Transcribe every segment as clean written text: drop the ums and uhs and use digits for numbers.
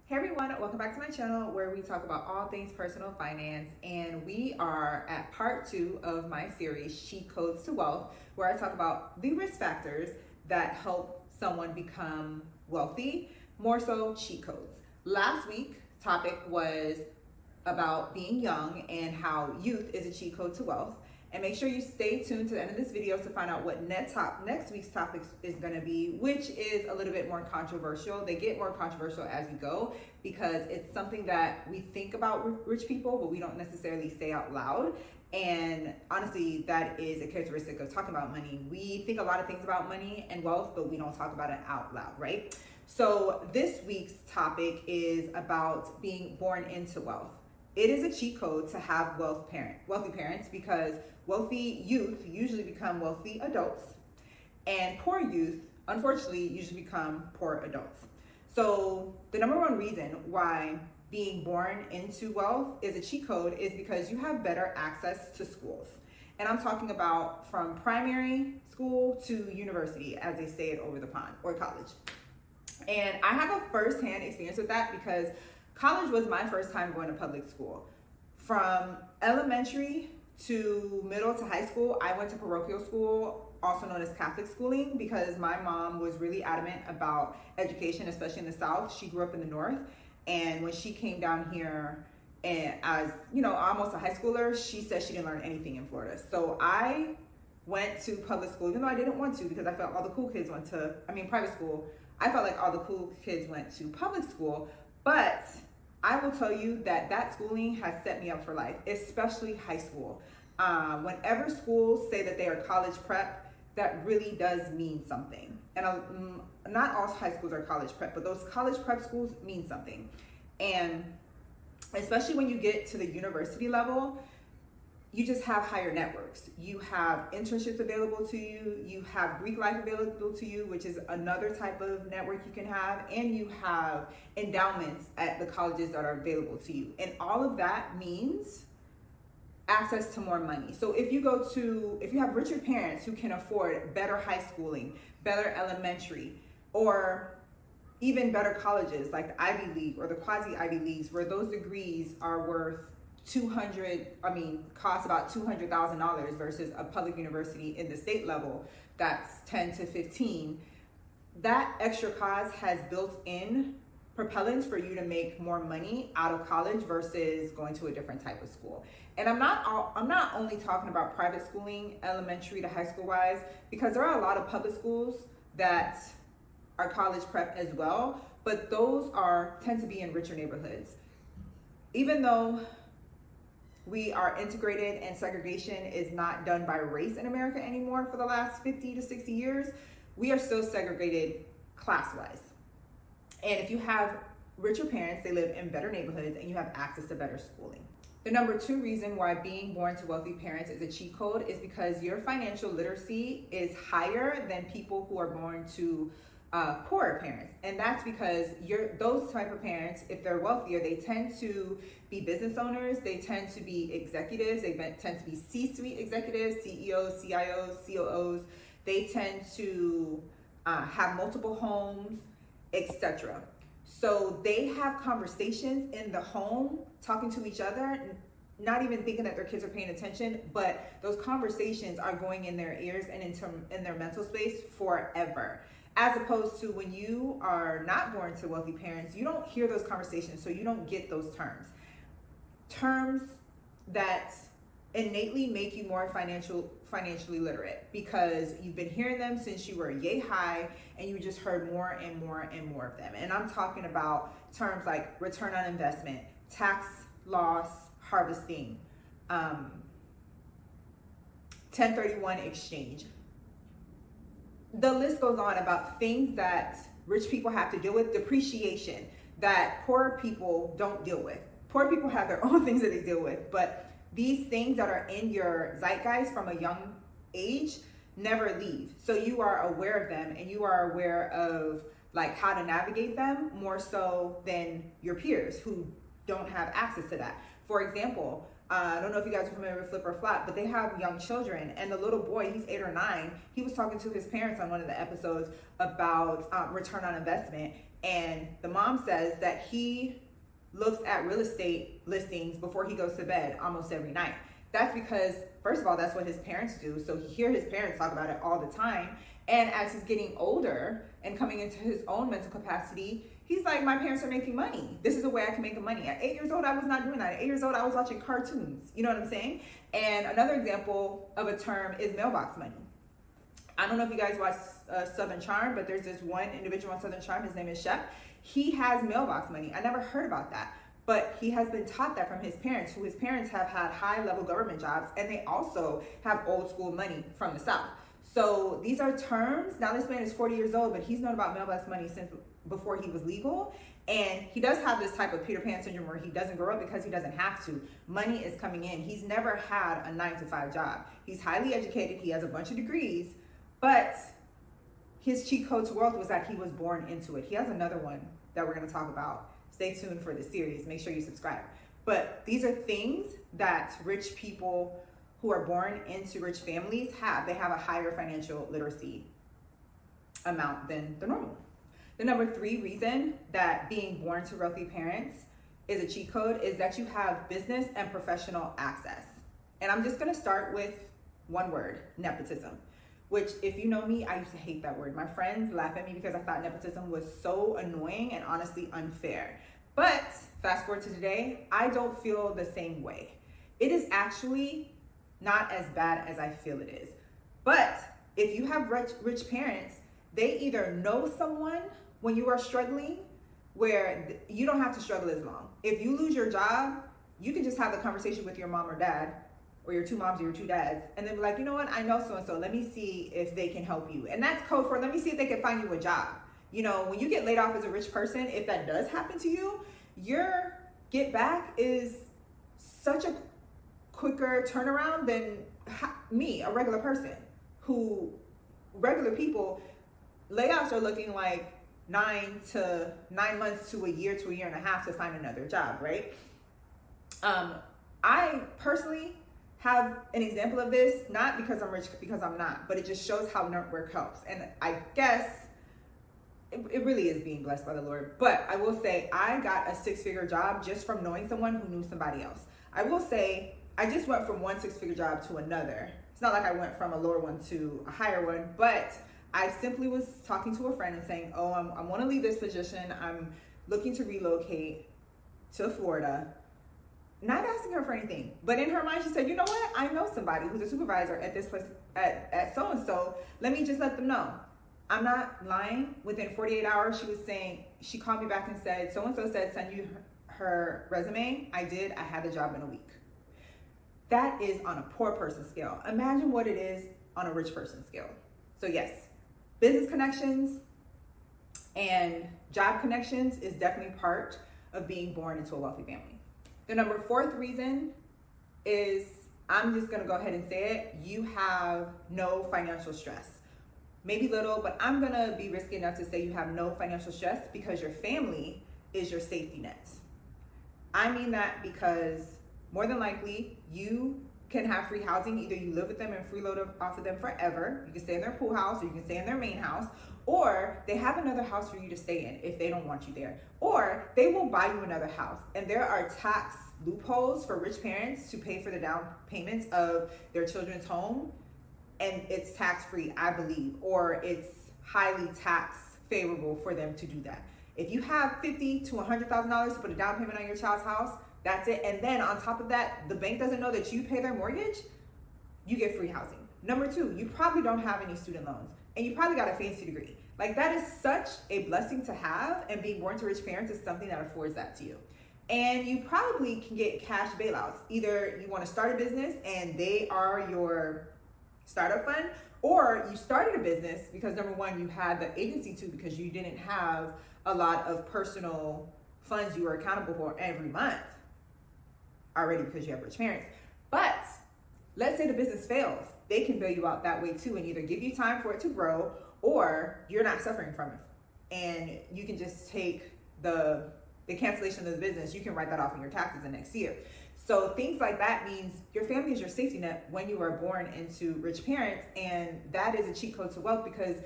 Hey everyone, welcome back to my channel where we talk about all things personal finance, and we are at part 2 of my series Cheat Codes to Wealth, where I talk about the risk factors that help someone become wealthy, more so cheat codes. Last week topic was about being young and how youth is a cheat code to wealth. And make sure you stay tuned to the end of this video to find out what next week's topic is going to be, which is a little bit more controversial. They get more controversial as we go because it's something that we think about rich people, but we don't necessarily say out loud. And honestly, that is a characteristic of talking about money. We think a lot of things about money and wealth, but we don't talk about it out loud, right? So this week's topic is about being born into wealth. It is a cheat code to have wealthy parents because wealthy youth usually become wealthy adults, and poor youth, unfortunately, usually become poor adults. So the number one reason why being born into wealth is a cheat code is because you have better access to schools. And I'm talking about from primary school to university, as they say it over the pond, or college. And I have a first-hand experience with that because college was my first time going to public school. From elementary to middle to high school, I went to parochial school, also known as Catholic schooling, because my mom was really adamant about education, especially in the South. She grew up in the North, and when she came down here, and as almost a high schooler, she said she didn't learn anything in Florida. So I went to public school, even though I didn't want to, because I felt all the cool kids private school. I felt like all the cool kids went to public school, but I will tell you that schooling has set me up for life, especially high school. Whenever schools say that they are college prep, that really does mean something. And not all high schools are college prep, but those college prep schools mean something. And especially when you get to the university level, you just have higher networks. You have internships available to you. You have Greek life available to you, which is another type of network you can have. And you have endowments at the colleges that are available to you. And all of that means access to more money. So if you have richer parents who can afford better high schooling, better elementary, or even better colleges like the Ivy League or the quasi-Ivy Leagues, where those degrees are worth cost about $200,000 versus a public university in the state level that's 10 to 15. That extra cost has built in propellants for you to make more money out of college versus going to a different type of school. And I'm not only talking about private schooling, elementary to high school wise, because there are a lot of public schools that are college prep as well, but those tend to be in richer neighborhoods. Even though we are integrated and segregation is not done by race in America anymore for the last 50 to 60 years, we are still segregated class-wise. And if you have richer parents, they live in better neighborhoods and you have access to better schooling. The number 2 reason why being born to wealthy parents is a cheat code is because your financial literacy is higher than people who are born to poorer parents. And that's because those type of parents, if they're wealthier, they tend to be business owners, they tend to be executives, they tend to be C-suite executives, CEOs, CIOs, COOs, they tend to have multiple homes, etc. So they have conversations in the home, talking to each other, not even thinking that their kids are paying attention, but those conversations are going in their ears and in their mental space forever. As opposed to when you are not born to wealthy parents, you don't hear those conversations, so you don't get those terms that innately make you more financially literate, because you've been hearing them since you were yay high and you just heard more and more and more of them. And I'm talking about terms like return on investment, tax loss harvesting, 1031 exchange. The list goes on about things that rich people have to deal with, depreciation that poor people don't deal with. Poor people have their own things that they deal with, but these things that are in your zeitgeist from a young age never leave. So you are aware of them and you are aware of how to navigate them more so than your peers who don't have access to that. For example, I don't know if you guys are familiar with Flip or Flop, but they have young children, and the little boy, he's 8 or 9, he was talking to his parents on one of the episodes about return on investment, And the mom says that he looks at real estate listings before he goes to bed almost every night. That's because, first of all, that's what his parents do. So he hears his parents talk about it all the time. And as he's getting older and coming into his own mental capacity, he's like, my parents are making money. This is a way I can make money. At 8 years old, I was not doing that. At 8 years old, I was watching cartoons. You know what I'm saying? And another example of a term is mailbox money. I don't know if you guys watch Southern Charm, but there's this one individual on Southern Charm. His name is Shep. He has mailbox money. I never heard about that. But he has been taught that from his parents, who his parents have had high-level government jobs, and they also have old-school money from the South. So these are terms. Now this man is 40 years old, but he's known about mailbox money since before he was legal. And he does have this type of Peter Pan syndrome where he doesn't grow up because he doesn't have to. Money is coming in. He's never had a 9-to-5 job. He's highly educated. He has a bunch of degrees, but his cheat code to wealth was that he was born into it. He has another one that we're going to talk about. Stay tuned for the series. Make sure you subscribe. But these are things that rich people who are born into rich families have. They have a higher financial literacy amount than the normal. The number 3 reason that being born to wealthy parents is a cheat code is that you have business and professional access. And I'm just going to start with one word, nepotism, which, if you know me, I used to hate that word. My friends laugh at me because I thought nepotism was so annoying and honestly unfair. But fast forward to today, I don't feel the same way. It is actually not as bad as I feel it is. But if you have rich parents, they either know someone when you are struggling where you don't have to struggle as long. If you lose your job, you can just have the conversation with your mom or dad, or your 2 moms or your 2 dads, and then be like, you know what, I know so-and-so, let me see if they can help you. And that's code for, let me see if they can find you a job. You know, when you get laid off as a rich person, if that does happen to you, your get back is such a quicker turnaround than me, a regular person, who regular people, layoffs are looking like 9 months to a year and a half to find another job, right? I personally have an example of this, not because I'm rich, because I'm not, but it just shows how network helps. And I guess it really is being blessed by the Lord. But I will say I got a 6-figure job just from knowing someone who knew somebody else. I will say I just went from one 6-figure job to another. It's not like I went from a lower one to a higher one, but I simply was talking to a friend and saying, oh, I want to leave this position. I'm looking to relocate to Florida. Not asking her for anything, but in her mind, she said, you know what? I know somebody who's a supervisor at this place, at so-and-so. Let me just let them know. I'm not lying. Within 48 hours, she was saying, she called me back and said, so-and-so said, send you her resume. I did. I had the job in a week. That is on a poor person scale. Imagine what it is on a rich person scale. So yes, business connections and job connections is definitely part of being born into a wealthy family. The number 4th reason is, I'm just going to go ahead and say it, you have no financial stress. Maybe little, but I'm going to be risky enough to say you have no financial stress because your family is your safety net. I mean that because more than likely you can have free housing. Either you live with them and freeload off of them forever. You can stay in their pool house, or you can stay in their main house, or they have another house for you to stay in if they don't want you there, or they will buy you another house. And there are tax loopholes for rich parents to pay for the down payments of their children's home, and it's tax-free, I believe, or it's highly tax favorable for them to do that. If you have $50,000 to $100,000 to put a down payment on your child's house, that's it. And then on top of that, the bank doesn't know that you pay their mortgage, you get free housing. Number 2, you probably don't have any student loans, and you probably got a fancy degree. Like, that is such a blessing to have, and being born to rich parents is something that affords that to you. And you probably can get cash bailouts. Either you want to start a business and they are your startup fund, or you started a business because number 1, you had the agency to because you didn't have a lot of personal funds you were accountable for every month already because you have rich parents. But let's say the business fails, they can bail you out that way too and either give you time for it to grow, or you're not suffering from it. And you can just take the cancellation of the business, you can write that off in your taxes the next year. So things like that means your family is your safety net when you are born into rich parents, and that is a cheat code to wealth because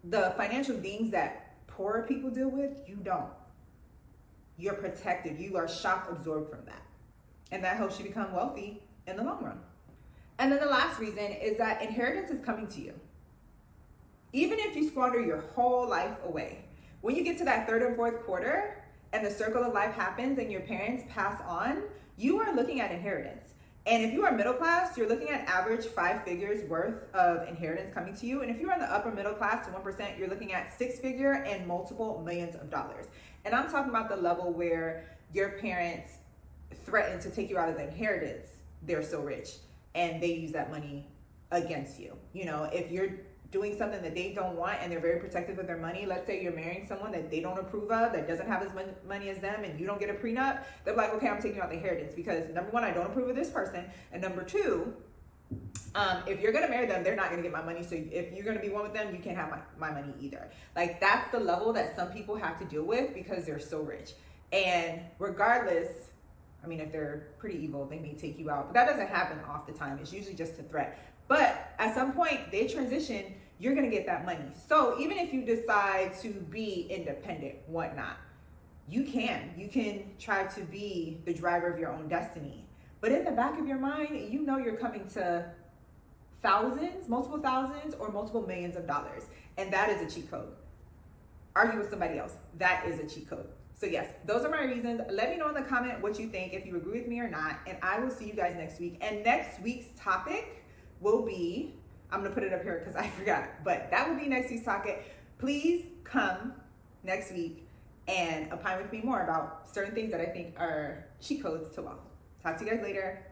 the financial beings that poor people deal with, you don't. You're protected. You are shock absorbed from that. And that helps you become wealthy in the long run. And then the last reason is that inheritance is coming to you. Even if you squander your whole life away, when you get to that third and fourth quarter and the circle of life happens and your parents pass on, you are looking at inheritance. And if you are middle class, you're looking at average 5 figures worth of inheritance coming to you. And if you're in the upper middle class to 1%, you're looking at 6-figure and multiple millions of dollars. And I'm talking about the level where your parents threaten to take you out of the inheritance. They're so rich and they use that money against you. You know, if you're doing something that they don't want and they're very protective of their money, let's say you're marrying someone that they don't approve of, that doesn't have as much money as them, and you don't get a prenup, they're like, okay, I'm taking you out the inheritance because number one, I don't approve of this person, and number two, if you're gonna marry them, they're not gonna get my money, so if you're gonna be one with them, you can't have my money either. Like, that's the level that some people have to deal with because they're so rich. And regardless, I mean, if they're pretty evil, they may take you out, but that doesn't happen off the time. It's usually just a threat. But at some point, they transition, you're gonna get that money. So even if you decide to be independent, whatnot, you can try to be the driver of your own destiny. But in the back of your mind, you know you're coming to thousands, multiple thousands, or multiple millions of dollars. And that is a cheat code. Argue with somebody else. That is a cheat code. So yes, those are my reasons. Let me know in the comment what you think, if you agree with me or not. And I will see you guys next week. And next week's topic will be, I'm gonna put it up here because I forgot, but that will be next week's topic. Please come next week and opine with me more about certain things that I think are cheat codes to wealth. Talk to you guys later.